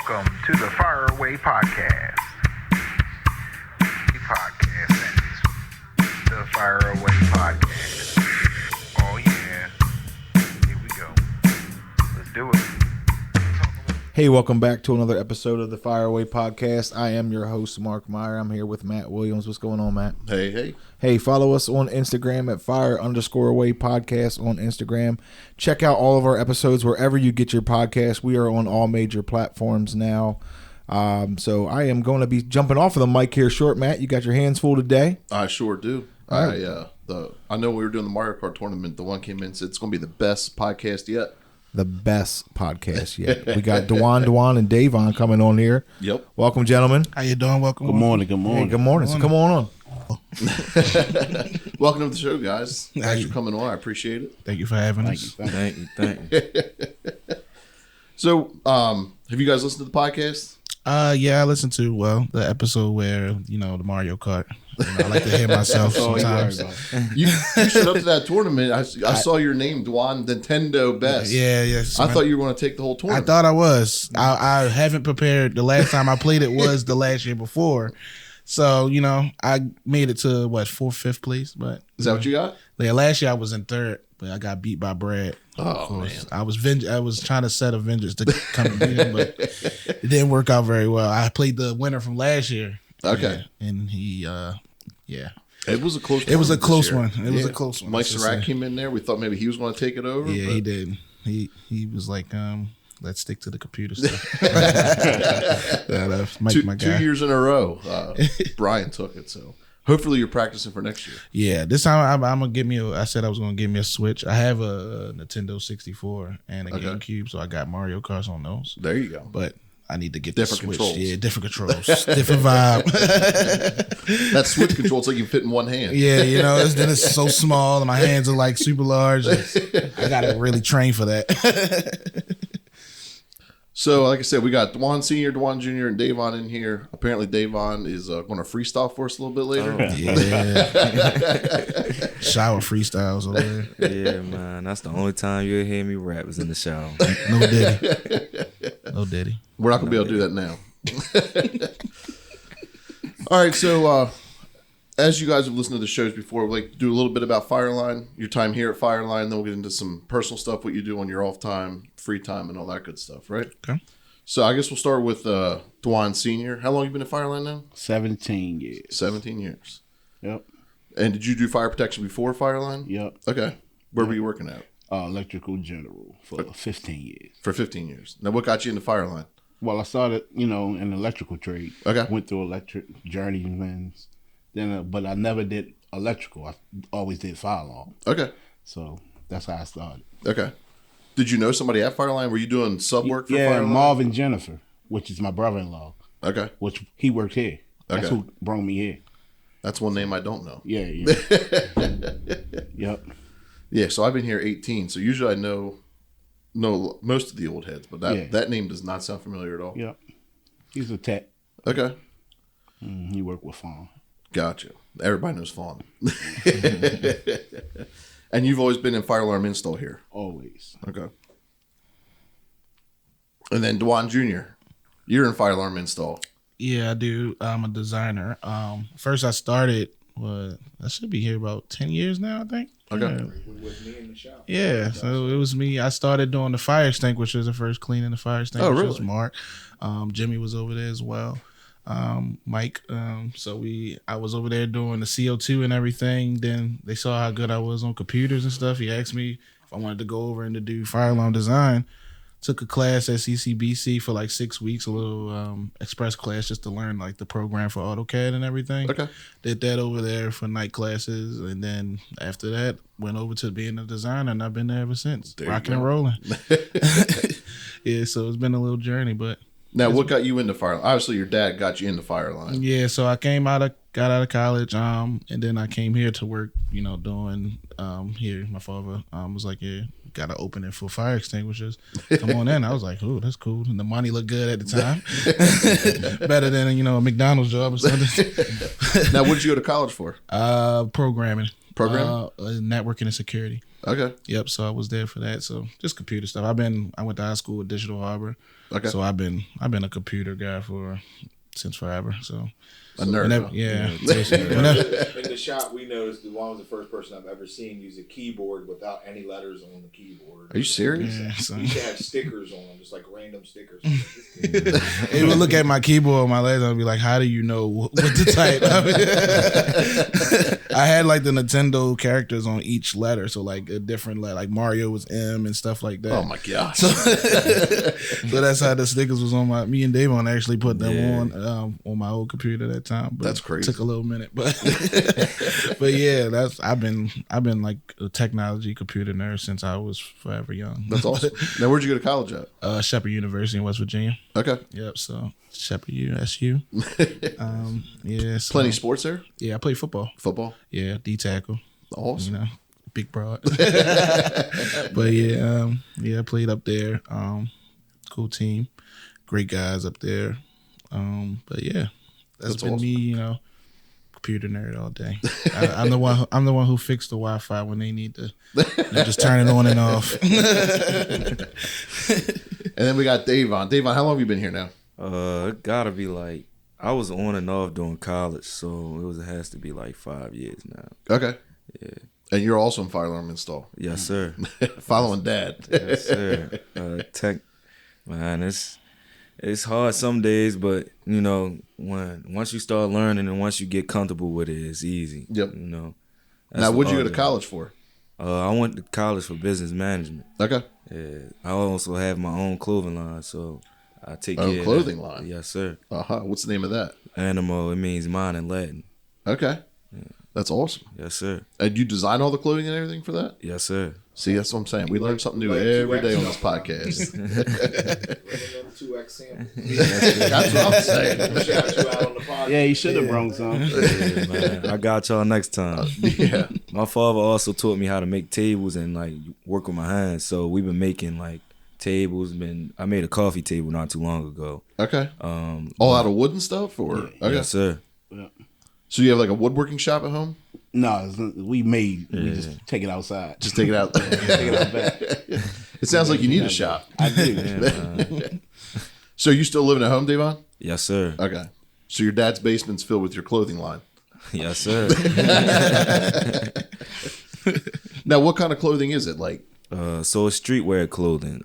Welcome to the Fire Away Podcast. The Fire Away Podcast. Oh yeah. Here we go. Let's do it. Hey, welcome back to another episode of the Fire Away Podcast. I am your host, Mark Meyer. I'm here with Matt Williams. What's going on, Matt? Hey. Hey, follow us on Instagram at Fire_Away Podcast on Instagram. Check out all of our episodes wherever you get your podcasts. We are on all major platforms now. So I am going to be jumping off of the mic here short, Matt. You got your hands full today? I sure do. Right. I know we were doing the Mario Kart tournament. The one came in and said it's going to be the best podcast yet. The best podcast yet. We got Dwon, and Davon coming on here. Yep. Welcome, gentlemen. How you doing? Welcome. Good morning. Hey, good morning. So come on. Welcome to the show, guys. Thanks for coming on. I appreciate it. Thank you for having us. Thank you. So, have you guys listened to the podcast? Yeah, I listened to the episode where the Mario Kart. I like to hear myself sometimes. You showed up to that tournament. I saw your name, Dwon Nintendo Bess. Yes. I thought you were going to take the whole tournament. I thought I was. I haven't prepared. The last time I played it was the last year before. So, I made it to, 4th, 5th place. But Is that what you got? Yeah, last year I was in 3rd, but I got beat by Brad. Oh, man. I was trying to set a vengeance to come and beat him, but it didn't work out very well. I played the winner from last year. Okay. And he, It was a close It was a close one. one. It was a close one. Mike Sirac came in there. We thought maybe he was going to take it over. Yeah, he did. He was like, let's stick to the computer stuff. Mike, my guy. 2 years in a row, Brian took it. So hopefully you're practicing for next year. Yeah, this time I'm gonna give me. I said I was gonna give me a Switch. I have a Nintendo 64 and a GameCube, so I got Mario Kart on those. There you go. But I need to get different the Switch. controls. Yeah, different controls, different vibe. That Switch control, it's like you fit in one hand. Yeah, then it's so small and my hands are like super large. I gotta really train for that. So, like I said, we got Dwon Sr., Dwon Jr., and Davon in here. Apparently, Davon is going to freestyle for us a little bit later. Yeah. Shower freestyles over there. Yeah, man. That's the only time you'll hear me rap is in the shower. No Diddy. We're not going to be able to do that now. All right, so as you guys have listened to the shows before, we'd like to do a little bit about Fireline, your time here at Fireline, then we'll get into some personal stuff, what you do on your off time, free time, and all that good stuff, right? Okay. So I guess we'll start with Dwon Sr. How long have you been at Fireline now? 17 years. 17 years. Yep. And did you do fire protection before Fireline? Yep. Okay. Where were you working at? Electrical general for 15 years. For 15 years. Now, what got you into Fireline? Well, I started, in the electrical trade. Okay. Went through electric journeyman's. Then, but I never did electrical. I always did fire alarm. Okay. So that's how I started. Okay. Did you know somebody at Fireline? Were you doing sub work for Fireline? Marvin Jennifer, which is my brother-in-law. Okay. Which he worked here. That's Okay. who brought me here. That's one name I don't know. Yeah. Yep. Yeah, so I've been here 18, so usually I know most of the old heads, but that name does not sound familiar at all. Yep. He's a tech. Okay. He worked with Fawn. Gotcha. Everybody knows Fawn. And you've always been in fire alarm install here? Always. Okay. And then Dwon Jr., you're in fire alarm install. Yeah, I do. I'm a designer. First I started, I should be here about 10 years now, I think. Okay. Yeah, so it was me. I started doing the fire extinguishers, the first cleaning the fire extinguishers. Oh, really? Mark. Jimmy was over there as well. Mike. I was over there doing the CO2 and everything. Then they saw how good I was on computers and stuff. He asked me if I wanted to go over and to do fire alarm design. Took a class at CCBC for like 6 weeks, a little express class just to learn like the program for AutoCAD and everything. Okay. Did that over there for night classes, and then after that went over to being a designer, and I've been there ever since, rocking and rolling. Yeah, so it's been a little journey, but. Now, what got you into fire? Obviously, your dad got you into Fireline. Yeah, so I got out of college, and then I came here to work, doing here. My father was like, yeah, got to open it for fire extinguishers. Come on in. I was like, oh, that's cool. And the money looked good at the time. Better than, a McDonald's job or something. Now, what did you go to college for? Programming. Programming? Networking and security. Okay. Yep. So I was there for that. So just computer stuff. I went to high school at Digital Harbor. Okay. So I've been a computer guy since forever. So A nerd. whenever, huh? yeah. In the shop, we noticed Dwon was the first person I've ever seen use a keyboard without any letters on the keyboard. Are you serious? Yeah, so. He used to have stickers on them, just like random stickers. He would look at my keyboard on my legs and be like, "How do you know what to type?" I had like the Nintendo characters on each letter, so like a different letter, like Mario was M and stuff like that. Oh my gosh. So that's how the stickers was on me and Davon actually put them on my old computer that time. But That's crazy. Took a little minute, but yeah, I've been like a technology computer nerd since I was forever young. That's awesome. Now, where'd you go to college at? Shepherd University in West Virginia. Okay. Yep. So Shepherd USU. Yeah. So, Plenty of sports there? Yeah, I play football. Football? Yeah, D tackle. Awesome. You know, big broad. But yeah, I played up there. Cool team, great guys up there. But yeah, that's been awesome. me. You know, computer nerd all day. I'm the one. I'm the one who fixed the Wi-Fi when they need to just turn it on and off. And then we got Davon. Davon, how long have you been here now? It gotta be like, I was on and off during college, so it has to be like 5 years now. Okay. Yeah. And you're also in fire alarm install. Yes, sir. Following dad. Yes, sir. Tech, man, it's hard some days, but you know, once you start learning and once you get comfortable with it, it's easy. Yep. You know. Now, what'd you go to hard college for? I went to college for business management. Okay. Yeah. I also have my own clothing line, so I take care Own of clothing that. line? Yes, sir. What's the name of that? Animal, it means mine in Latin. Okay. That's awesome. Yes, sir. And you design all the clothing and everything for that? Yes, sir. See, that's what I'm saying. We learn something new like every 2X day on this stuff. podcast. Bringing them 2X samples. That's what I'm saying. Shout you out on the podcast. Yeah, he should have brought some. Yeah, man. I got y'all next time. Yeah. My father also taught me how to make tables and like work with my hands. So we've been making like tables. I made a coffee table not too long ago. Okay. All out of wood and stuff? Or okay. Yes, sir. So you have like a woodworking shop at home? No, we just take it outside. Just take it out. take it out back. It sounds like you need a shop. I do. Yeah, man. So you still living at home, Davon? Yes, sir. Okay. So your dad's basement's filled with your clothing line. Yes, sir. Now, what kind of clothing is it? Like, So it's streetwear clothing.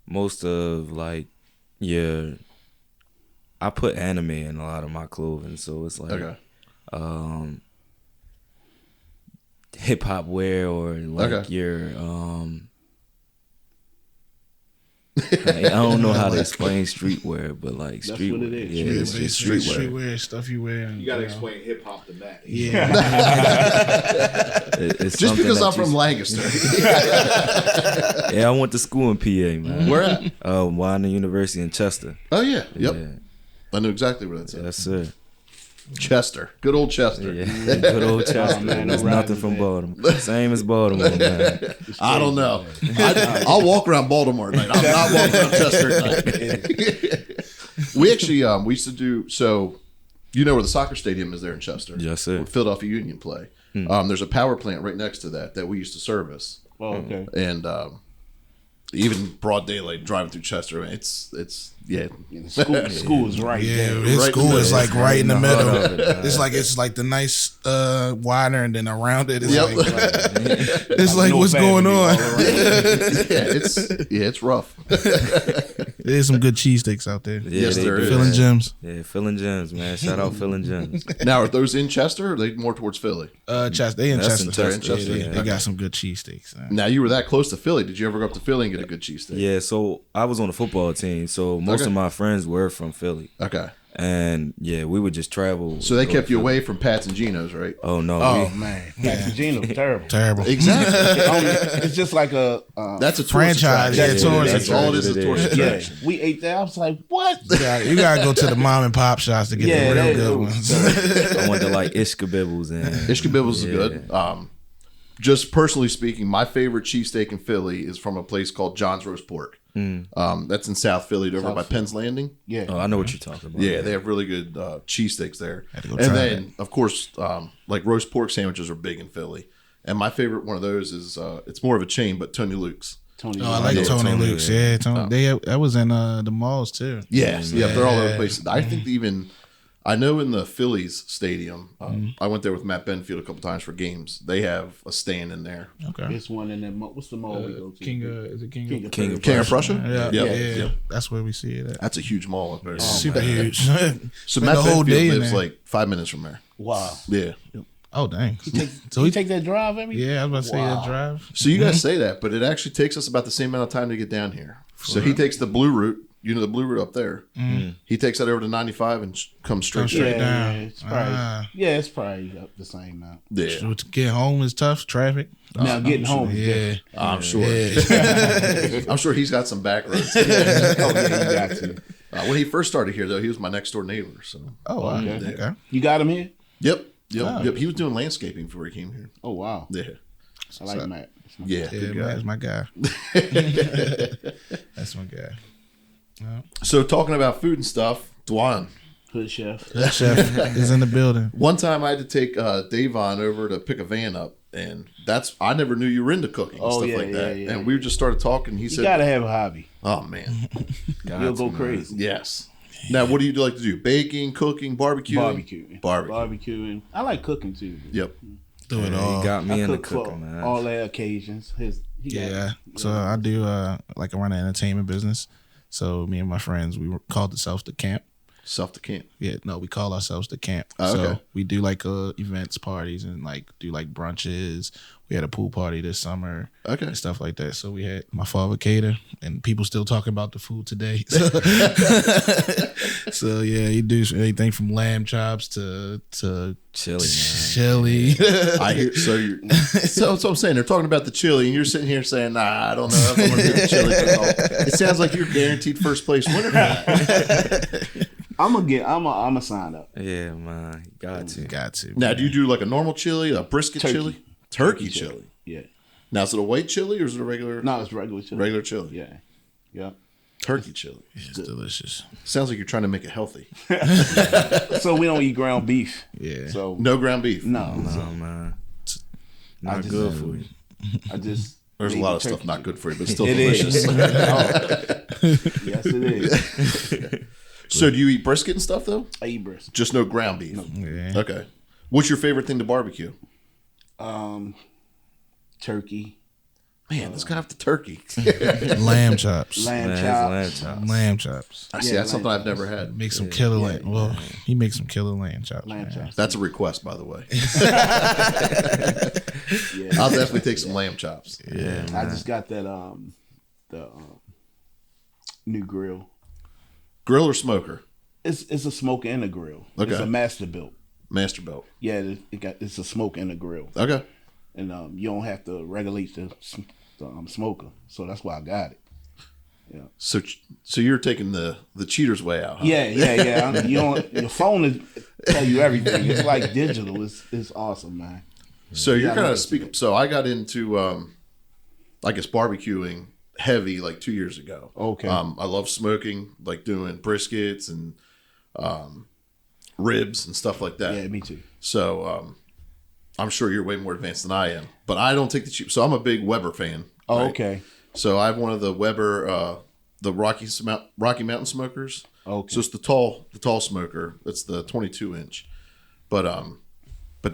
Most of like, yeah, I put anime in a lot of my clothing, so it's like okay. Hip hop wear or like Okay. your I don't know how to explain streetwear, but like That's streetwear. what it is. Yeah, it's just Basically, streetwear. stuff you wear. And, You got to know. explain hip hop to Matt. Yeah. It's Just something because that I'm from you- Lancaster. Yeah, I went to school in PA, man. Where at? Widener University in Chester. Oh, yeah. Yep. Yeah. I knew exactly where that's at. Yes, sir. Chester. Good old Chester. Yeah, good old Chester. man, There's no nothing riders from there. Baltimore. Same as Baltimore, man. I don't know. I'll walk around Baltimore at night. I'm not walking around Chester at night. We actually, we used to do, so you know where the soccer stadium is there in Chester? Yes, sir. Where Philadelphia Union play. There's a power plant right next to that we used to service. Oh, okay. And even broad daylight driving through Chester, it's yeah. School is right Yeah, there. his Right in school the is middle. like right in the heart middle. of it, man. It's like the nice wider, and then around it is Yep. like it's like No what's family going all on. It's rough. There's some good cheesesteaks out there. Yeah, Yes, they there do, is. Phil and man. Jim's. Yeah, Phil and Gems, man. Shout out Phil and Gems. Now, are those in Chester or are they more towards Philly? Chester. They in That's Chester. in Chester, Yeah, they, yeah. they got some good cheesesteaks. Now, you were that close to Philly. Did you ever go up to Philly and get a good cheesesteak? Yeah, so I was on the football team, so most Okay. of my friends were from Philly. Okay. And yeah, we would just travel. So they go to kept you Philly. away from Pat's and Gino's, right? Oh no. Oh we- man, Pastor Gino's terrible. Terrible. Exactly. It's just like a That's a tourist Franchise, attraction. yeah, tourist That's all it is. A attraction. tourist Yeah. attraction. We ate there. I was like, what? You gotta go to the mom and pop shops to get Yeah, the real they good do. ones. I went to like Ishkabibbles and Ishkabibbles is Yeah. good. Just personally speaking, my favorite cheesesteak in Philly is from a place called John's Roast Pork. That's in South Philly, over by Penn's Landing. Yeah. Oh, I know what you're talking about. Yeah, they have really good cheesesteaks there. Had to go And try then, of course, like roast pork sandwiches are big in Philly. And my favorite one of those is it's more of a chain, but Tony Luke's. Tony. Oh, I like Yeah, Tony Tony, Luke's. yeah. Yeah, Tony. That was in the malls too. Yeah, they're all over the Yeah. place. I think even I know in the Phillies stadium, I went there with Matt Benfield a couple times for games. They have a stand in there. Okay. This one in that. What's the mall we go to? Is it King of King of King of Prussia? Yeah, Yep. yeah. Yep. That's where we see it at. That's a huge mall up there. Super man. huge. So Spend Matt the whole day Benfield in lives there. like 5 minutes from there. Wow. Yeah. Oh dang. So he take that drive every. Yeah, I was about to say that drive. So you guys say that, but it actually takes us about the same amount of time to get down here. So he takes the blue route. You know the blue route up there. He takes that over to 95 and comes straight Straight down. down. It's probably, Ah. it's probably up the same amount. Yeah, So to get home is tough. Traffic. Now getting home is Yeah. I'm sure. Yeah. I'm sure he's got some back roads. Oh yeah, you got to. When he first started here, though, he was my next door neighbor. So, Oh, wow. Okay. Okay. You got him here? yep. He was doing landscaping before he came here. Oh wow. Yeah, I like Matt. yeah. Yeah, Good guy. that's my guy. That's my guy. So talking about food and stuff, Dwon. Hood chef. Chef is in the building. One time I had to take Davon over to pick a van up, and I never knew you were into cooking and Oh, stuff yeah, like that. yeah, yeah. And we just started talking. He You said, gotta have a hobby. "Oh man, You'll go crazy. yes." Now, what do you like to do? Baking, cooking, barbecuing? Barbecuing. I like cooking too. Yep. Do it Yeah, all. he got me I into cook for cooking, man. all the occasions. Yeah. So I do like I run an entertainment business. So me and my friends, we called ourselves the camp. Self to camp. Yeah, no, we call ourselves the camp. Oh, okay. So we do like events, parties, and like do like brunches. We had a pool party this summer. Okay. And stuff like that. So we had my father cater, and people still talking about the food today. So yeah, you do anything from lamb chops to Chili, man. chili. I hear so. That's what I'm saying. They're talking about the chili, and you're sitting here saying, "Nah, I don't know if I'm gonna do the chili." It sounds like you're guaranteed first place winner. For that. I'm gonna sign up. Yeah, man. You got to. Got to. Now, do you do like a normal chili, a brisket Turkey. chili, turkey chili? Yeah. Now, is it a white chili or is it a regular No, it's regular chili. regular chili? Yeah. Yeah. Turkey chili. It's delicious. Sounds like you're trying to make it healthy. So we don't eat ground beef. Yeah. So No ground beef. no. No, man. It's not just- good for you. I just There's a made lot the of stuff turkey not good for you, but still It delicious. is. Oh. Yes, it is. So, do you eat brisket and stuff though? I eat brisket. Just no ground beef. Yeah. Okay. What's your favorite thing to barbecue? Turkey, Man, let's go have the turkey. Lamb chops. lamb Man, it's chops. lamb chops. Lamb chops. I see. Yeah, That's something I've never had. Make some killer lamb. Well, he makes some killer lamb chops. Lamb man. chops. That's a request, by the way. Yeah. I'll definitely take some lamb chops. Yeah. I just got that the new grill. Grill or smoker? It's a smoke and a grill. Okay. It's a master built. Master belt. Yeah, it's a smoke and a grill, Okay. and you don't have to regulate the smoker. So that's why I got it. So you're taking the cheater's way out, huh? Yeah. You don't. Your phone is tell you everything. It's like digital. It's awesome, man. So you're Yeah, kind I of speaking. So I got into, I guess, barbecuing heavy like 2 years ago. Okay. I love smoking, like doing briskets and ribs and stuff like that. Yeah, me too. So I'm sure you're way more advanced than I am, but I don't take the cheap. So I'm a big Weber fan. Oh, right? okay. So I have one of the Weber, the Rocky Mountain smokers. Okay. So it's the tall smoker. It's the 22-inch, but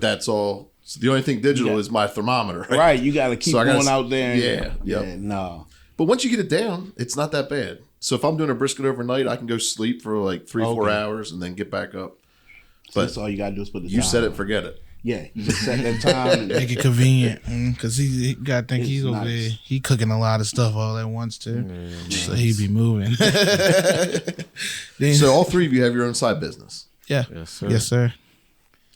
that's all. So the only thing digital is my thermometer. Right, you got to keep So I gotta going out there. yeah. No. But once you get it down, it's not that bad. So if I'm doing a brisket overnight, I can go sleep for like 3-4 Okay. hours and then get back up. So But that's all you got to do is put the you time set it, on. forget it. Yeah, you just set that time. And, Make it convenient, because he got to think It's he's over nice. there. He cooking a lot of stuff all at once too, so he be moving. Then- So all three of you have your own side business. yeah, Yes, sir. yes, sir.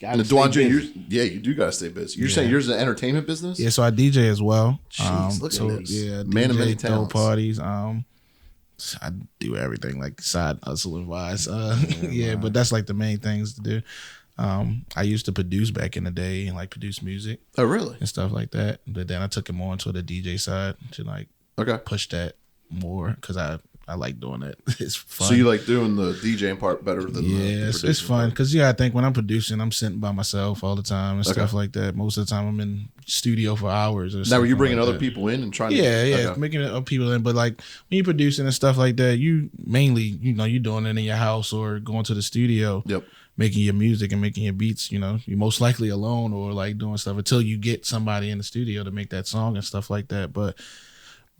gotta And stay Dwon Jr., busy. you do gotta stay busy. You're saying yours is an entertainment business? Yeah, so I DJ as well. Jeez, look at so this. yeah, Man of DJ, many throw talents. parties. I do everything like side hustling wise. Yeah, but that's like the main things to do. I used to produce back in the day and like produce music Oh, really? and stuff like that. But then I took it more into the DJ side to like Okay. push that more because I I like doing that. It's fun. So you like doing the DJing part better than the it's producing fun part? because I think when I'm producing, I'm sitting by myself all the time and stuff like that. Most of the time, I'm in studio for hours. Or Now, were something you bringing like other that. people in and trying Yeah, to? Okay. making other people in. But like when you're producing and stuff like that, you mainly, you're doing it in your house or going to the studio, Yep. making your music and making your beats. You're most likely alone or like doing stuff until you get somebody in the studio to make that song and stuff like that. But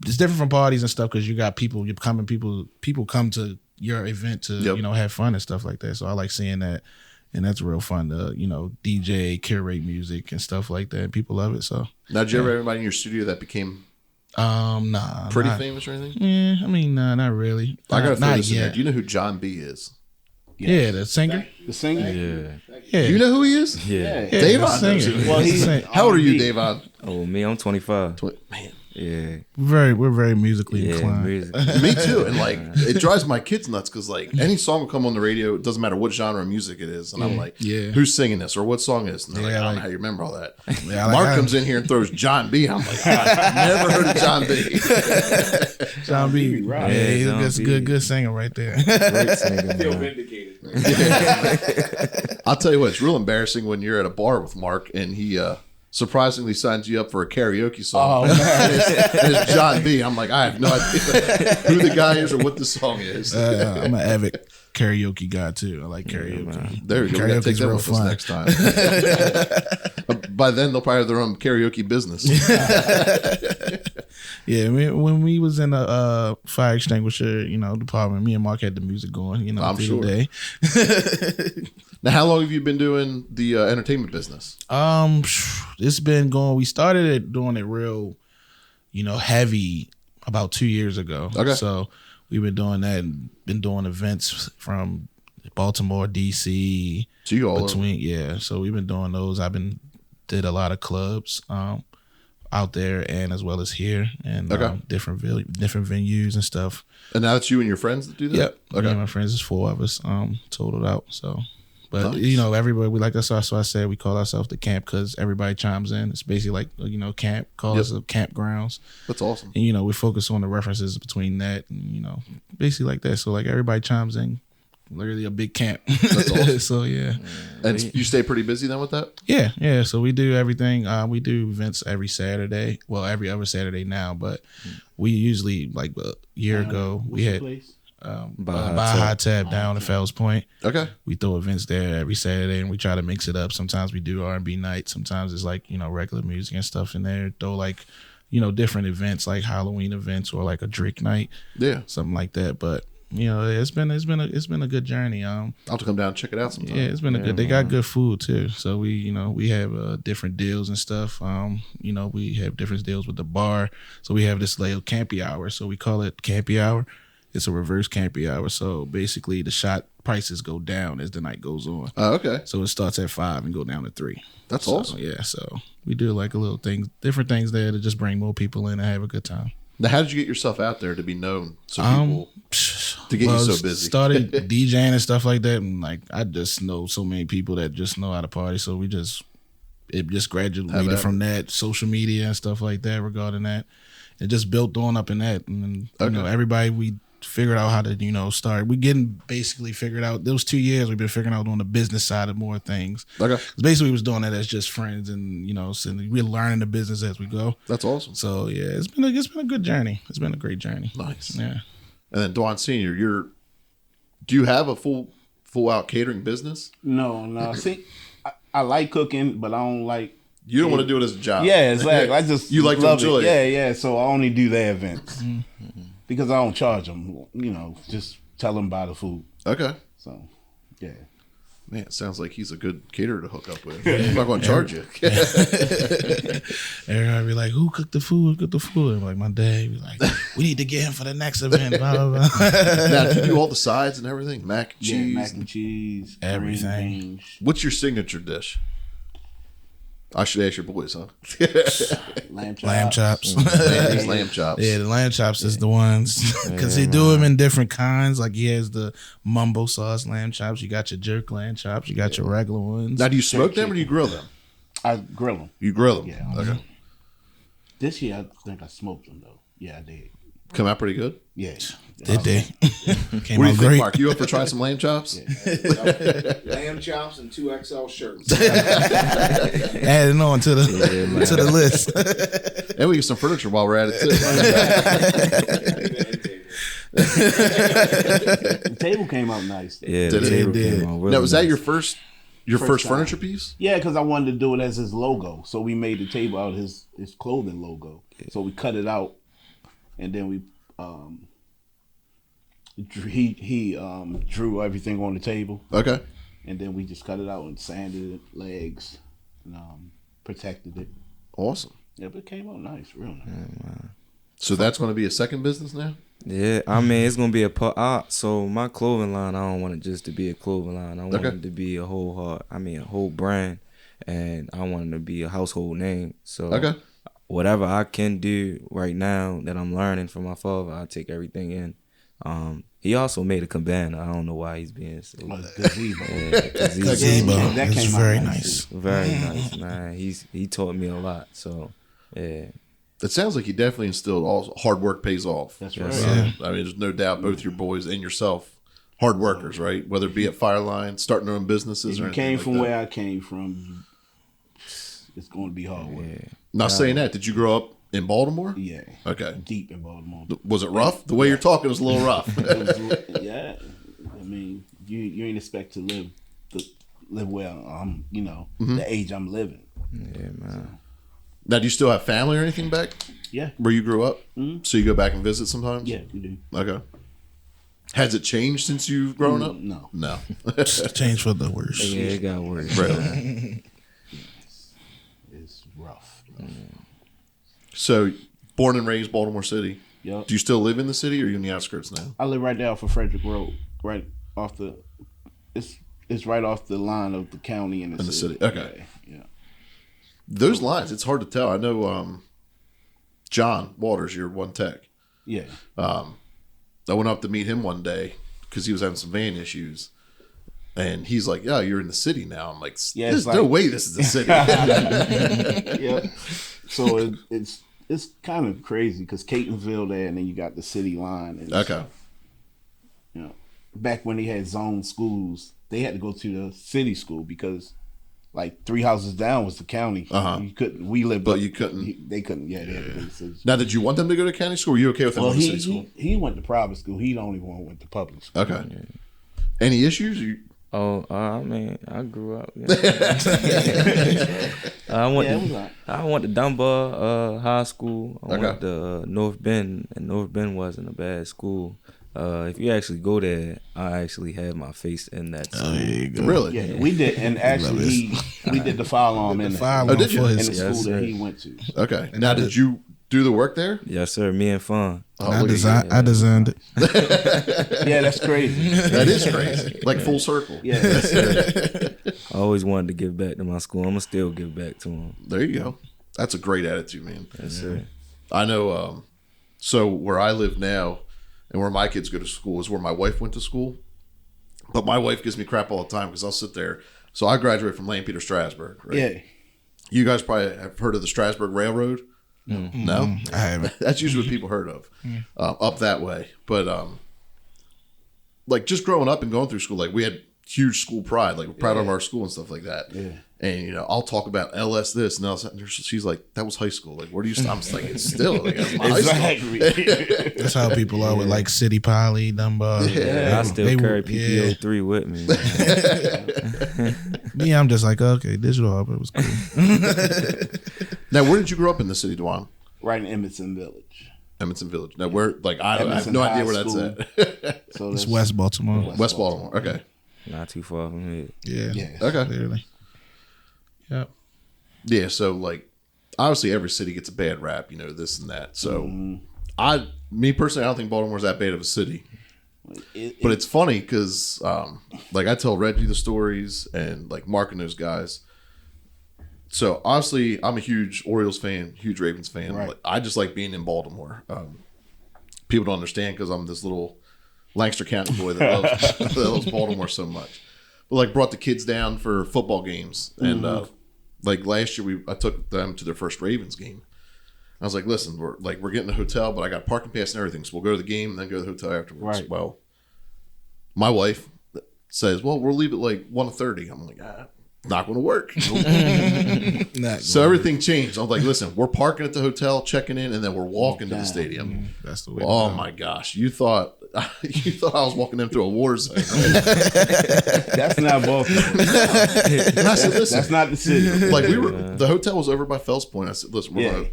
it's different from parties and stuff because you got people. People come to your event to have fun and stuff like that. So I like seeing that, and that's real fun to DJ, curate music and stuff like that. People love it. So Now, did you ever have anybody in your studio that became nah, pretty not, famous or anything? Yeah, I mean, nah, not really. I gotta throw not this in there. yet. Do you know who John B is? Yeah, the singer. The singer. Yeah. Yeah, You know who he is? Yeah. yeah, Davon the knows singer. who he Well, is. he's How old are you, R&B. Davon? Oh, me, I'm 25. Man, Yeah. We're very musically Yeah. inclined. Music. me too. And like, it drives my kids nuts because like any song will come on the radio. It doesn't matter what genre of music it is, and I'm like, Yeah. who's singing this or what song is? And they're like, I don't know like- how you remember all that. Yeah, like, Mark I- comes in here and throws John B. I'm like, I've never heard of John B. John B. right. Yeah, he's John a B. good singer right there. Great singer, Feel man. vindicated. I'll tell you what, it's real embarrassing when you're at a bar with Mark and he surprisingly signs you up for a karaoke song. Oh, man. And it's John B. I'm like, I have no idea who the guy is or what the song is. I'm an avid karaoke guy too. I like karaoke. There we go. We gotta take Karaoke's that real with us fun. next time. By then, they'll probably have their own karaoke business. Yeah, when we was in the fire extinguisher, department, me and Mark had the music going, I'm through sure. the day. Now, how long have you been doing the entertainment business? It's been going. We started doing it real, heavy about 2 years ago. Okay. So we've been doing that and been doing events from Baltimore, DC, So you go all over. So we've been doing those. Did a lot of clubs out there and as well as here and Okay. different venues and stuff. And now it's you and your friends that do that? Yep. Me Okay. and my friends, it's 4 of us totaled out. So, but Nice. everybody, we like that's why I said we call ourselves the camp because everybody chimes in. It's basically like camp, call us a campgrounds. That's awesome. And we focus on the references between that and basically like that. So like everybody chimes in. Literally a big camp. That's awesome. So yeah. And you stay pretty busy then with that? Yeah. So we do everything. We do events every Saturday. Well, every other Saturday now, but we usually like a year ago we had Place? Baja Tab down at Fells Point. Okay. We throw events there every Saturday, and we try to mix it up. Sometimes we do R&B nights. Sometimes it's like regular music and stuff in there. Throw like different events like Halloween events or like a Drake night, Yeah. something like that. But it's been a good journey. I'll have to come down and check it out sometime. Yeah, it's been a good. They got good food too. So we have different deals and stuff. We have different deals with the bar. So we have this little campy hour. So we call it campy hour. It's a reverse campy hour. So basically, the shot prices go down as the night goes on. Oh, okay. So it starts at 5 and go down to 3. That's So, awesome. Yeah. So we do like a little things, different things there to just bring more people in and have a good time. Now, how did you get yourself out there to be known so people to get you so busy? Started DJing and stuff like that, and like I just know so many people that just know how to party. So it just graduated from that, social media and stuff like that regarding that. It just built on up in that, and then, everybody we figured out how to start. We getting basically figured out those 2 years. We've been figuring out on the business side of more things. Okay. 'Cause basically, we was doing that as just friends, and so we're learning the business as we go. That's awesome. So yeah, it's been a good journey. It's been a great journey. Nice. Yeah. And then Dwon Sr., do you have a full out catering business? No. See, I like cooking, but I don't like. You don't want to do it as a job. Yeah, exactly. I just You like to love enjoy it. Yeah. So I only do their events because I don't charge them. Just tell them buy the food. Okay. So, yeah. Man, it sounds like he's a good caterer to hook up with. I'm not going to charge you. Everybody be like, who cooked the food? Who cooked the food? I'm like, my dad. Be like, we need to get him for the next event. Blah, blah, blah. Now, do you do all the sides and everything? Mac and Yeah, cheese? mac and cheese, Everything. green beans, What's your signature dish? I should ask your boys, huh? lamb chops. Lamb chops. Lamb chops. Yeah, the lamb chops is the ones because they do them in different kinds. Like he has the mumbo sauce lamb chops. You got your jerk lamb chops. You got your regular ones. Now, do you smoke them or do you grill them? I grill them. You grill them. Yeah. Okay. This year, I think I smoked them though. Yeah, I did. Come out pretty good. Yeah. Did they? Came What do you out think, great. Mark? You up for trying some lamb chops? Lamb chops and 2XL shirts. Adding on to the to the list. And we get some furniture while we're at it too. The table came out nice. Yeah, Did the it? table It did. came out really Now, was that nice. your first First time. furniture piece? Yeah, because I wanted to do it as his logo. So we made the table out of his clothing logo. So we cut it out, and then we he drew everything on the table, Okay. and then we just cut it out and sanded it, legs, and protected it. Awesome. Yeah, but it came out nice, real nice. So that's going to be a second business now? Yeah, I mean it's gonna be a part. So my clothing line, I don't want it just to be a clothing line. I want Okay. it to be a whole brand, and I want it to be a household name. So Okay. whatever I can do right now that I'm learning from my father, I take everything in. He also made a cabana. I don't know why he's being so Gazebo. Gazebo. That It's came out very nice, nice. very nice, man. He taught me a lot. So yeah. It sounds like you definitely instilled all hard work pays off. That's Yes. right. Yeah. I mean, there's no doubt both your boys and yourself hard workers, right? Whether it be at Fireline, starting their own businesses, If or you anything came like from that. where I came from, it's going to be hard work. Not saying that. Did you grow up in Baltimore? Yeah. Okay. Deep in Baltimore. Was it rough? The way you're talking was a little rough. Yeah. I mean, you ain't expect to live well. The age I'm living. Yeah, man. Now, do you still have family or anything back Yeah. where you grew up? So you go back and visit sometimes? Yeah, we do. Okay. Has it changed since you've grown up? No. No. Change for the worse. Yeah, it got worse. Really? It's rough. So, born and raised Baltimore City. Yup. Do you still live in the city or are you in the outskirts now? I live right there off of Frederick Road, right off the. It's right off the line of the county and the city. Okay. Yeah. Those lines, it's hard to tell. I know John Waters, your one tech. Yeah. I went up to meet him one day because he was having some van issues. And he's like, "Yeah, you're in the city now." I'm like, Yeah, "There's it's no like- way this is the city." Yep. So it's kind of crazy because Catonsville there, and then you got the city line. And Okay. You know, back when they had zone schools, they had to go to the city school because, like, 3 houses down was the county. Uh-huh. You couldn't. We lived, But up- you couldn't. They couldn't. Yeah, they had to go to the city school. Now, did you want them to go to county school? Or were you okay with them Well, going to city school? he went to private school. He the only one went to public school. Okay. Any issues? Oh, I mean, I grew up. I went Yeah, it to was all right. I went to Dunbar High School. I Okay. went to North Bend, and North Bend wasn't a bad school. If you actually go there, I actually had my face in that school. Really? Yeah, we did, and actually, we did the fire alarm in Fire the, alarm did you? for in his. the Yes, school that sir. he went to. Okay. Now, did you do the work there? Yes, sir. Me and Fun. Oh, I look at designed it. Yeah, that's crazy. you. That is crazy. Like full circle. Yeah, that's I always wanted to give back to my school. I'm gonna still give back to them. There you go. That's a great attitude, man. Yes, sir. I know. So where I live now, and where my kids go to school is where my wife went to school. But my wife gives me crap all the time because I'll sit there. So I graduated from Lampeter Strasburg. Right? yeah. You guys probably have heard of the Strasburg Railroad. No, I haven't. that's usually what people heard of up that way. But like just growing up and going through school, like we had huge school pride. Like we're proud of our school and stuff like that. Yeah. And I'll talk about LS this and else. And she's like, "That was high school. Like, where do you?" I'm just like, "It's still like, that's my high school." Exactly. That's how people are with like City Poly, Dunbar. I still They- carry yeah. PPO 3 with me. Me, I'm just like, okay, digital art, but it was cool. Now, where did you grow up in the city, Dwon? Right in Emerson Village. Emerson Village. Now, where? Like, I have Emerson no High idea where that's School. at. So It's that's West Baltimore. West Baltimore. Okay. Not too far from here. Yeah. Yeah. Okay. Clearly. Yep. Yeah. So, like, obviously, every city gets a bad rap. This and that. So, me personally, I don't think Baltimore's that bad of a city. But it's funny because, like, I tell Reggie the stories and, like, Mark and those guys. So, obviously, I'm a huge Orioles fan, huge Ravens fan. Right. Like, I just like being in Baltimore. People don't understand because I'm this little Lancaster County boy that loves Baltimore so much. But, like, brought the kids down for football games. And, like, last year, I took them to their first Ravens game. I was like, listen, we're getting a hotel, but I got parking pass and everything, so we'll go to the game and then go to the hotel afterwards. Right. Well, my wife says, well, we'll leave at like 1:30. I'm like, not going to work. So everything changed. I was like, listen, we're parking at the hotel, checking in, and then we're walking to the stadium. That's the way. Oh my gosh, you thought I was walking in through a war zone. That's not Baltimore. And I said, listen, That's not the city. like the hotel was over by Fells Point. I said, listen, we're gonna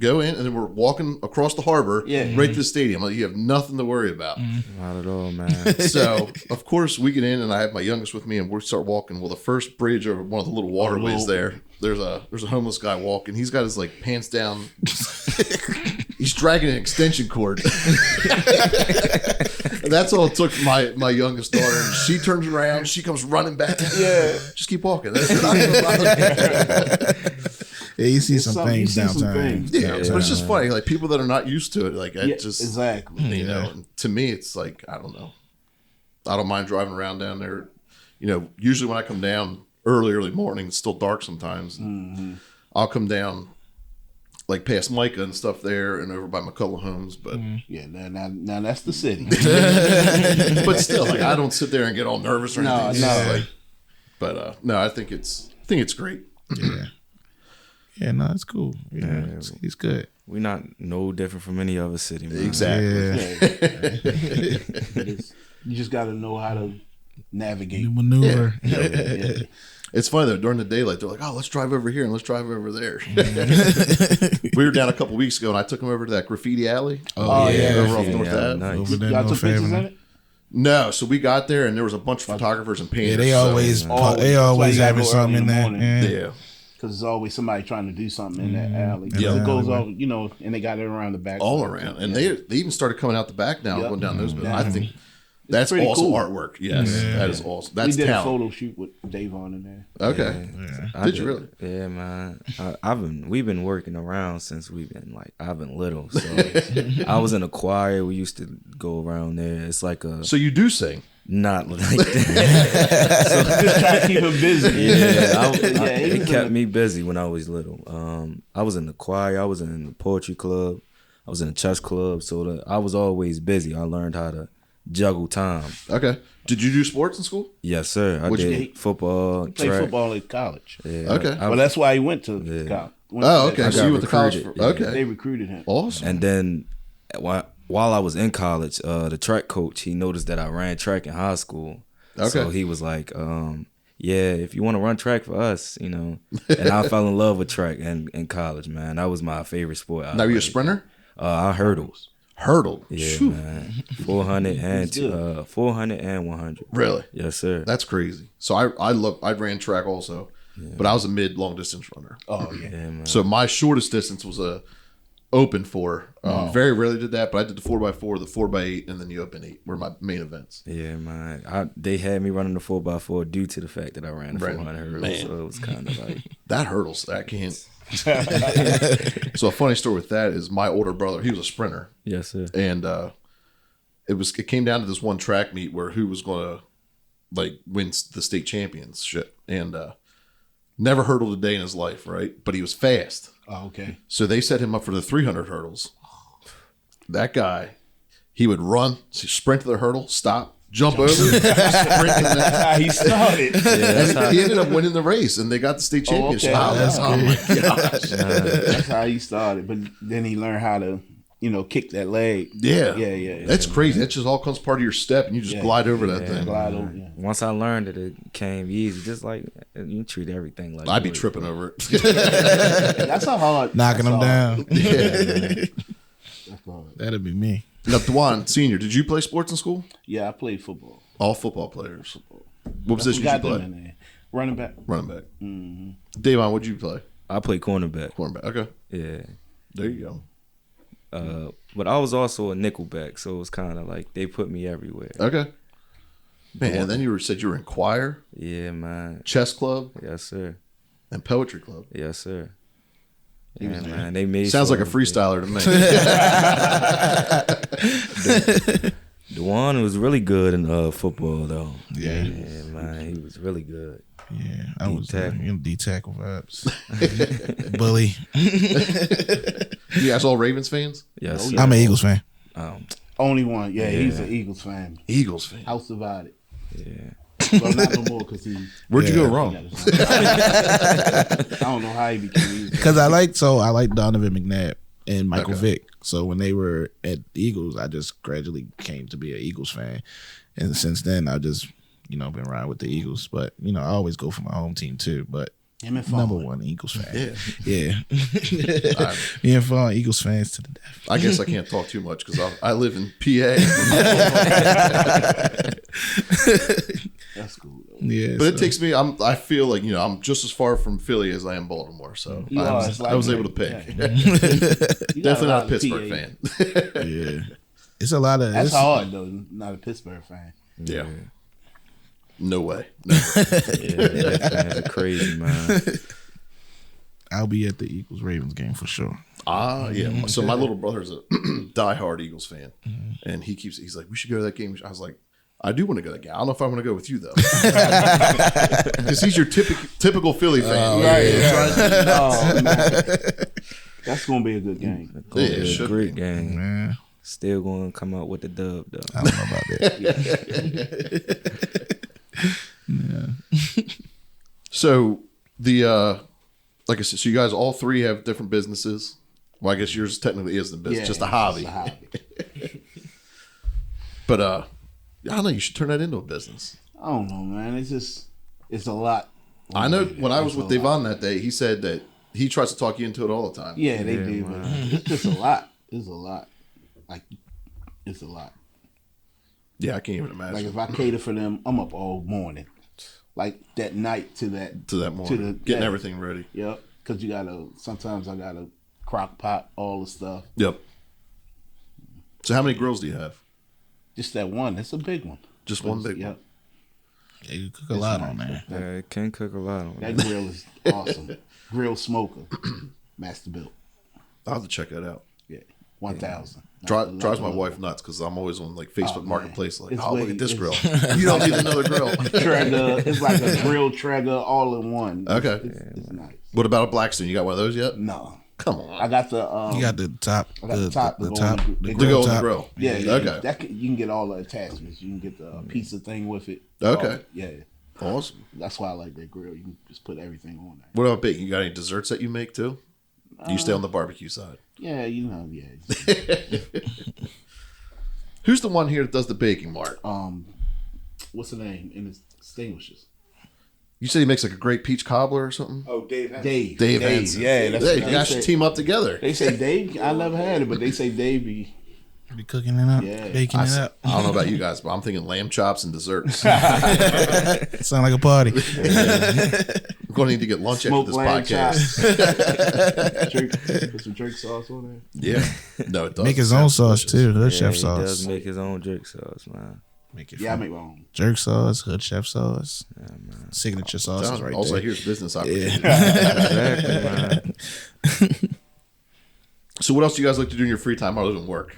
go in, and then we're walking across the harbor right to the stadium. Like, you have nothing to worry about. Not at all, man. So of course we get in, and I have my youngest with me, and we start walking. Well, the first bridge over one of the little waterways there's a homeless guy walking. He's got his like pants down. He's dragging an extension cord. And that's all it took for my youngest daughter. And she turns around, she comes running back. Yeah, just keep walking. Yeah, you see It's some something- you things see some downtown. things. Yeah, but it's just funny. Like, people that are not used to it, like, Exactly. you know, and to me, it's like, I don't know. I don't mind driving around down there. You know, usually when I come down early morning, it's still dark sometimes. And I'll come down like past Micah and stuff there, and over by McCullough Homes. But Yeah, now that's the city. but still, like, I don't sit there and get all nervous or anything. No. Like, but no, I think it's great. Yeah. Yeah, no, it's cool. Yeah, he's good. We not no different from any other city, man. Exactly. Yeah. You just got to know how to navigate. Maneuver. It's funny though, during the daylight, they're like, oh, let's drive over here and let's drive over there. We were down a couple weeks ago, and I took them over to that graffiti alley. Oh, yeah. Over off Yeah, North Ave. nice. Over there, Y'all no took pictures favor. in it? No, so we got there, and there was a bunch of photographers and painters. Yeah, they so- always That's why having you gotta go something early in in the there. morning. Yeah. Yeah. Because there's always somebody trying to do something in that alley. Yeah. It goes all, you know, and they got it around the back. All around. And they even started coming out the back now, Yep. going down those. Yeah. I think that's pretty awesome cool. artwork. Yes, that is awesome. We That's did a talent. photo shoot with Davon in there. Okay. I Did you really? Yeah, man. We've been working around since I've been little. So I was in a choir. We used to go around there. It's like So you do sing? not like that. Just trying to keep him busy. Yeah, he it was kept in me busy when I was little. I was in the choir. I was in the poetry club. I was in the chess club. So I was always busy. I learned how to juggle time. Okay. Did you do sports in school? Yes, sir. I What'd you did football, He played track. football at college. Yeah, Okay. Well, that's why he went to college. Went to Oh, that okay. I So got you went to college. recruited, For, yeah. They okay. recruited him. Awesome. And then while I was in college, the track coach, he noticed that I ran track in high school. Okay. So he was like, yeah, if you want to run track for us, you know. And I fell in love with track in college, man. That was my favorite sport. Now, you a sprinter? I hurdled. Hurdle. Yeah, Phew. man. 400 and 400 and 100. Really? Yes, sir. That's crazy. So I ran track also, but I was a mid long distance runner. Oh, yeah. Yeah, man. So my shortest distance was a open 4. Very rarely did that, but I did the 4x4, the 4x8, and then the open 8 were my main events. Yeah, man. They had me running the 4x4 due to the fact that I ran the 400 hurdles. Man. So it was kind of like, That hurdles. I can't. So a funny story with that is my older brother. He was a sprinter, yes, sir. and it came down to this one track meet where who was going to like win the state championship, and never hurdled a day in his life, right? But he was fast. Oh, okay. So they set him up for the 300 hurdles. That guy, he would run, sprint to the hurdle, stop, jump over, sprint. He started. And he ended up winning the race, and they got the state championship. okay. Oh my gosh! That's how he started. But then he learned how to, kick that leg. Yeah, Yeah. That's crazy. That just all comes part of your step, and you just glide over that thing. Glide over, yeah. Once I learned it, it came easy. Just like you treat everything like I'd be wood. tripping over it. That's a hard. Knocking them that's hard. down. That's hard. That'd be me. Now, Dwon Sr., did you play sports in school? Yeah, I played football. All football players. What position did Got you them play? in there. Running back. Running back. Davon, what did you play? I played cornerback. Cornerback. Okay, Yeah. there you go. But I was also a nickelback, so it was kind of like they put me everywhere. Okay. Man, and then you said you were in choir, Yeah, man. chess club, Yes, sir. and poetry club. Yes, sir. Yeah, man. They made Sounds sure like a freestyler to me. Dwon was really good in football, though. Yeah. Yeah, man. He was really good. Yeah, I was D-tackle. D tackle vibes. Bully. You guys all Ravens fans? Yes. Oh, yeah. I'm an Eagles fan. Only one. Yeah, he's an Eagles fan. Eagles fan. House divided. Yeah. Well, not no more because he. Where'd you go Yeah. wrong? I don't know how he became Eagles. Because I like Donovan McNabb and Michael Okay. Vick. So when they were at the Eagles, I just gradually came to be an Eagles fan, and since then I just been riding with the Eagles. But I always go for my home team too. But Him and number Fawn. one Eagles fan. Yeah. Yeah. Me and Fawn, Eagles fans to the death. I guess I can't talk too much because I live in PA. That's cool. Though. Yeah. But it takes me. I feel like I'm just as far from Philly as I am Baltimore. So You are. It's like I was able to that. pick. You got Definitely not lot a of Pittsburgh PA. fan. Yeah. It's a lot of. That's it's- hard though. Not a Pittsburgh fan. Yeah. No way. No. Yeah, that's crazy, man. I'll be at the Eagles Ravens game for sure. Yeah. So my little brother's a diehard Eagles fan, and he's like, we should go to that game. I was like, I do want to go to that game. I don't know if I'm going to go with you though, because he's your typical Philly fan. Oh, man. That's gonna be a good game. Yeah, it It's a should great be. game. Man, Still going to come out with the dub though. I don't know about that. So the like I said, so you guys all three have different businesses. Well, I guess yours technically is the business, just a hobby. Just a hobby. But I don't know. You should turn that into a business. I don't know, man. It's a lot. I know when I was It's with a lot. Davon that day, he said that he tries to talk you into it all the time. Yeah, they do, but it's just a lot. It's a lot. Like, it's a lot. Yeah, I can't even imagine. Like if I cater for them, I'm up all morning. Like that night to that morning, getting everything ready. Yep. Because sometimes I gotta crock pot all the stuff. Yep. So how many grills do you have? Just that one. It's a big one. Just one big Yep. one. Yeah, you cook a lot on there. Yeah, it can cook a lot on That that. grill is awesome. Grill smoker, master built. I'll have to check that out. Yeah, 1,000. Drives my wife nuts because I'm always on like Facebook man. Marketplace. Like, It's oh, look way- at this it's- grill. You don't need another grill. Traeger. It's like a grill Traeger all in one. Okay. It's nice. What about a Blackstone? You got one of those yet? No, Come on. I got the. You got the top, I got the top the to go top, on the the- To go grill on the top. grill. Yeah, Okay. you can get all the attachments. You can get the pizza thing with it. Okay. Yeah, Awesome. that's why I like that grill. You can just put everything on there. What about bacon? You got any desserts that you make too? Do you stay on the barbecue side? Yeah, yeah. Who's the one here that does the baking, Mark? What's the name? And it extinguishes. You said he makes like a great peach cobbler or something? Oh, Dave. Dave Hansen. Yeah, that's Hey, what you guys should team up together. They say Dave. I never had it, but they say Dave be. Be cooking it up, Yeah. baking it up. I don't know about you guys, but I'm thinking lamb chops and desserts. Sound like a party. I'm going to need to get lunch after Smoked this lamb podcast. chops. Put some jerk sauce on there. Yeah. No, it does. Make his It own sounds sauce delicious. too. Hood Yeah, chef he sauce. does make his own jerk sauce, man. Make it Yeah, I from make my own. jerk sauce, hood chef sauce, signature sauces right Also, there. here's business opportunity. Exactly, man. So, what else do you guys like to do in your free time other than work?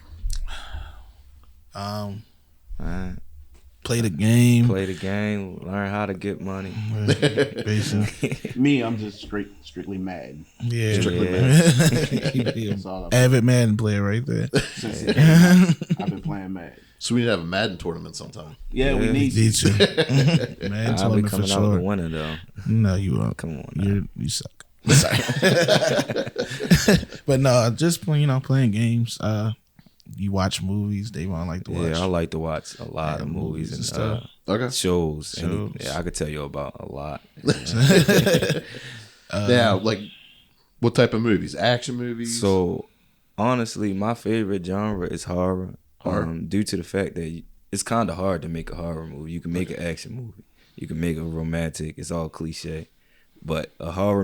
Man, Play the game. play the game, learn how to get money. Basically. Me, I'm just strictly mad. Yeah. Strictly He That's all I've avid Madden player right there. since it came out. I've been playing mad. So, we need to have a Madden tournament sometime. Yeah, we Yeah. need Need to. to. Man, I'll be tournament for coming out with sure. the winner though. No, you won't. Come on, now. You suck. But no, just playing games. You watch movies. Davon like to watch. Yeah, I like to watch a lot of movies and stuff. Okay. shows. And, Shows. yeah, I could tell you about a lot. Now, like, what type of movies? Action movies? So, honestly, my favorite genre is horror. Horror? Due to the fact that it's kind of hard to make a horror movie. You can make an action movie. You can make a romantic. It's all cliche. But a horror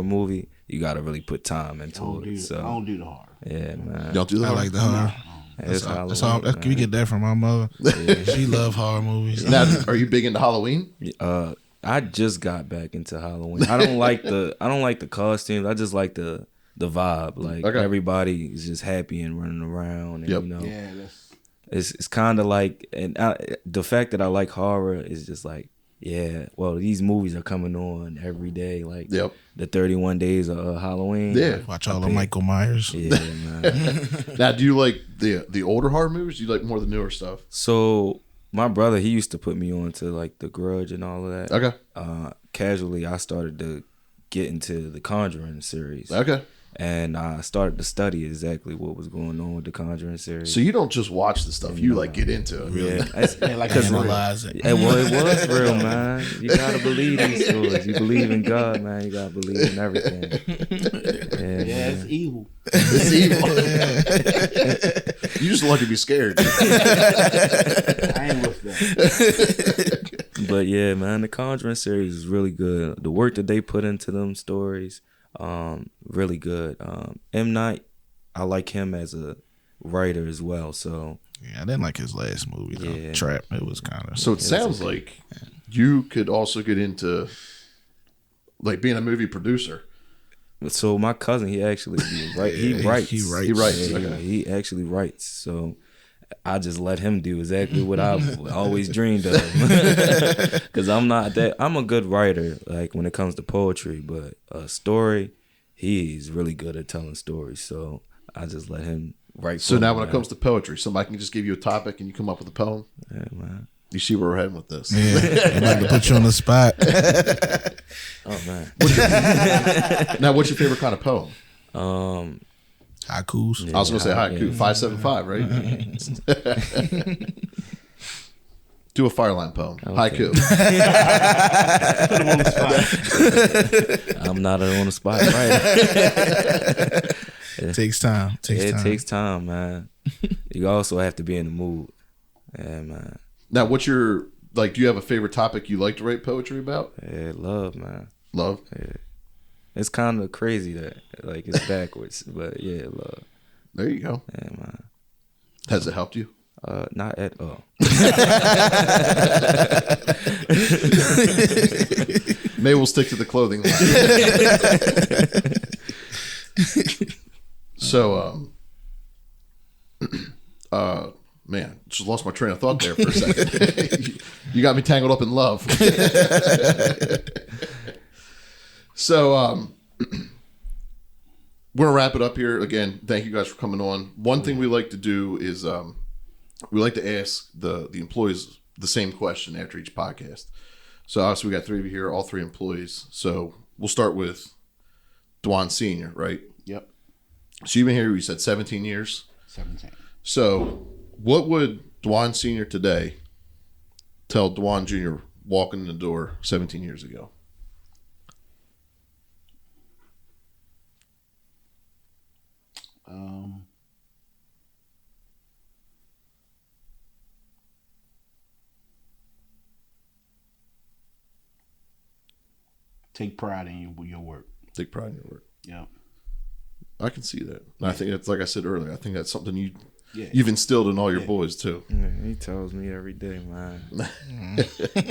movie, you got to really put time I into don't it. do So, the horror. yeah, man. You don't do that? I like the horror. It's That's all. Halloween, We get that from my mother. She love horror movies. Now, are you big into Halloween? I just got back into Halloween. I don't like the costumes. I just like the vibe. Like Okay. everybody is just happy and running around. And, Yep. Yeah, that's it's kind of like, and the fact that I like horror is just like Yeah, well, these movies are coming on every day, like Yep. the 31 Days of Halloween. Yeah. Watch all the Michael Myers. Yeah, man. Now, do you like the older horror movies? Do you like more of the newer stuff? So my brother, he used to put me on to like The Grudge and all of that. Okay. Casually, I started to get into the Conjuring series. Okay. And I started to study exactly what was going on with the Conjuring series. So you don't just watch the stuff; you like get into it. Really. Yeah, like Analyze it. It was real, man. You gotta believe these stories. You believe in God, man. You gotta believe in everything. Yeah, Yeah, it's man. evil. It's evil. You just like to be scared. I ain't with that. But yeah, man, the Conjuring series is really good. The work that they put into them stories, really good. M. Night, I like him as a writer as well. So Yeah, I didn't like his last movie though. Yeah. Trap. It was kind of So it sounds like you could also get into like being a movie producer. So my cousin, he actually he writes. he writes. He writes. Yeah, Okay. he actually writes. So I just let him do exactly what I've always dreamed of. Because I'm not that. I'm a good writer, like when it comes to poetry, but a story, he's really good at telling stories. So I just let him write. So for now me, when it man. comes to poetry, somebody can just give you a topic and you come up with a poem. Yeah, man. You see where we're heading with this. Yeah, I'm about to put you on the spot. Oh man. Now, what's your favorite kind of poem? Haikus. I was going to say haiku, yeah. 575, right? Do a fireline poem. Haiku. Put him on the spot. I'm not on the spot, right? It takes time. It takes time, man. You also have to be in the mood. Yeah, man. Now, what's your, like, do you have a favorite topic you like to write poetry about? Yeah, love, man. Love? It's kind of crazy that like it's backwards, but yeah, love. There you go. Yeah, man. Has it helped you? Not at all. Maybe we'll stick to the clothing line. So, man, just lost my train of thought there for a second. You got me tangled up in love. So, we're gonna wrap it up here. Again, thank you guys for coming on. One thing we like to do is we like to ask the employees the same question after each podcast. So obviously we got three of you here, all three employees. So we'll start with Dwon Sr., right? Yep. So you've been here, you said 17 years. 17. So what would Dwon Sr. today tell Dwon Jr. walking in the door 17 years ago? Take pride in your work. Take pride in your work. Yeah. I can see that. And I think that's, like I said earlier, I think that's something Yeah. you've instilled in all your boys too. Yeah, he tells me every day, man.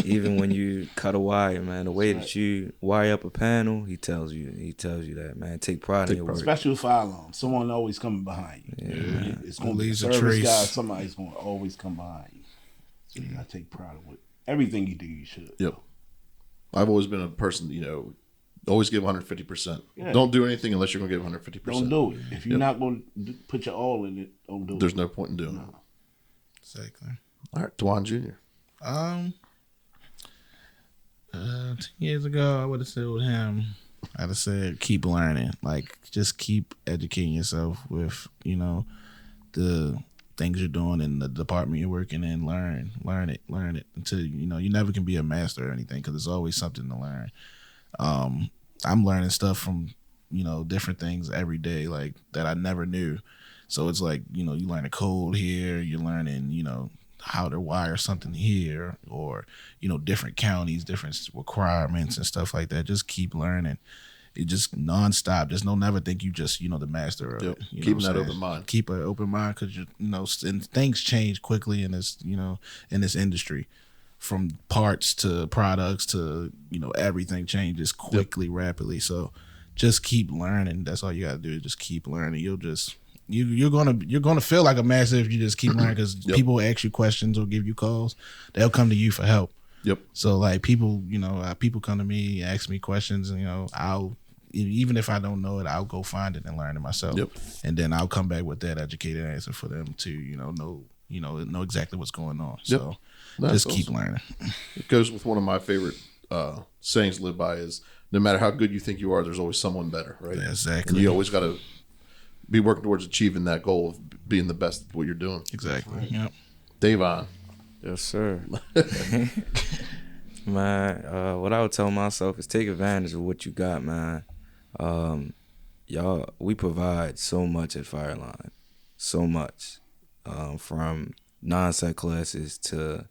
Even when you cut a wire, man, the way that you wire up a panel, he tells you that, man. Take pride in your work. Especially with fire alarm. Someone always coming behind you. Yeah. It's going to be a Leaves a service trace. guy. Somebody's going to always come behind you. So you got to take pride in it. Everything you do, you should. Yep. I've always been a person, always give 150%. Yeah. Don't do anything unless you're going to give 150%. Don't do it. If you're not going to put your all in it, don't do it. There's no point in doing it. Exactly. All right, Dwon Jr. 10 years ago, I would have said with him, I'd have said keep learning. Like, just keep educating yourself with, the things you're doing in the department you're working in. Learn it until, you never can be a master or anything because there's always something to learn. I'm learning stuff from, different things every day, like that I never knew. So it's like, you learn a code here, you're learning, how to wire something here, or, different counties, different requirements and stuff like that. Just keep learning. It just nonstop. Just don't never think you just, the master of it. You know Keeping what I'm that saying? open mind. Keep an open mind because, and things change quickly in this, in this industry. From parts to products to, everything changes quickly, rapidly. So just keep learning. That's all you gotta do. Just keep learning. You'll just you're gonna feel like a master if you just keep learning because people will ask you questions or give you calls. They'll come to you for help. Yep. So like people, people come to me, ask me questions, and I'll even if I don't know it, I'll go find it and learn it myself. Yep. And then I'll come back with that educated answer for them to know exactly what's going on. So That's just keep awesome. learning. It goes with one of my favorite sayings to live by is no matter how good you think you are, there's always someone better, right? Yeah, exactly. And you always got to be working towards achieving that goal of being the best at what you're doing. Exactly. Yep. Davon. Yes, sir. Man, what I would tell myself is take advantage of what you got, man. Y'all, we provide so much at Fireline, so much, from non-set classes to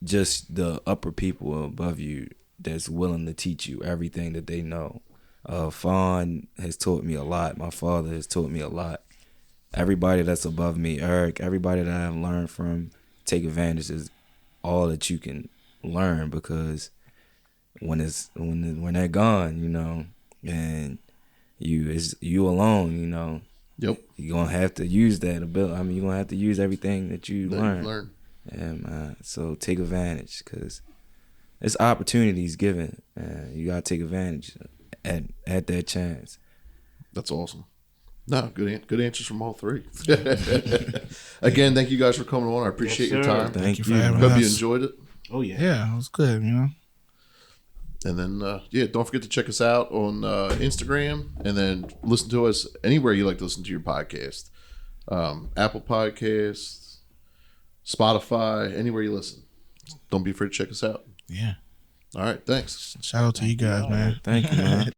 just the upper people above you that's willing to teach you everything that they know. Fawn has taught me a lot. My father has taught me a lot. Everybody that's above me, Eric, everybody that I've learned from, take advantage of all that you can learn, because when they're gone, and you alone, Yep. you're gonna have to use that ability. I mean, you're gonna have to use everything that you learn. Learn. And so take advantage, because it's opportunities given, and you gotta take advantage at that chance. That's awesome. No, good answers from all three. Again, thank you guys for coming on. I appreciate your time. Thank you. for having Hope us. you enjoyed it. Oh yeah. Yeah, it was good. And then, don't forget to check us out on Instagram, and then listen to us anywhere you like to listen to your podcast. Apple Podcasts, Spotify, anywhere you listen. Don't be afraid to check us out. Yeah. All right, thanks. Shout out to you guys, man. Thank you, man.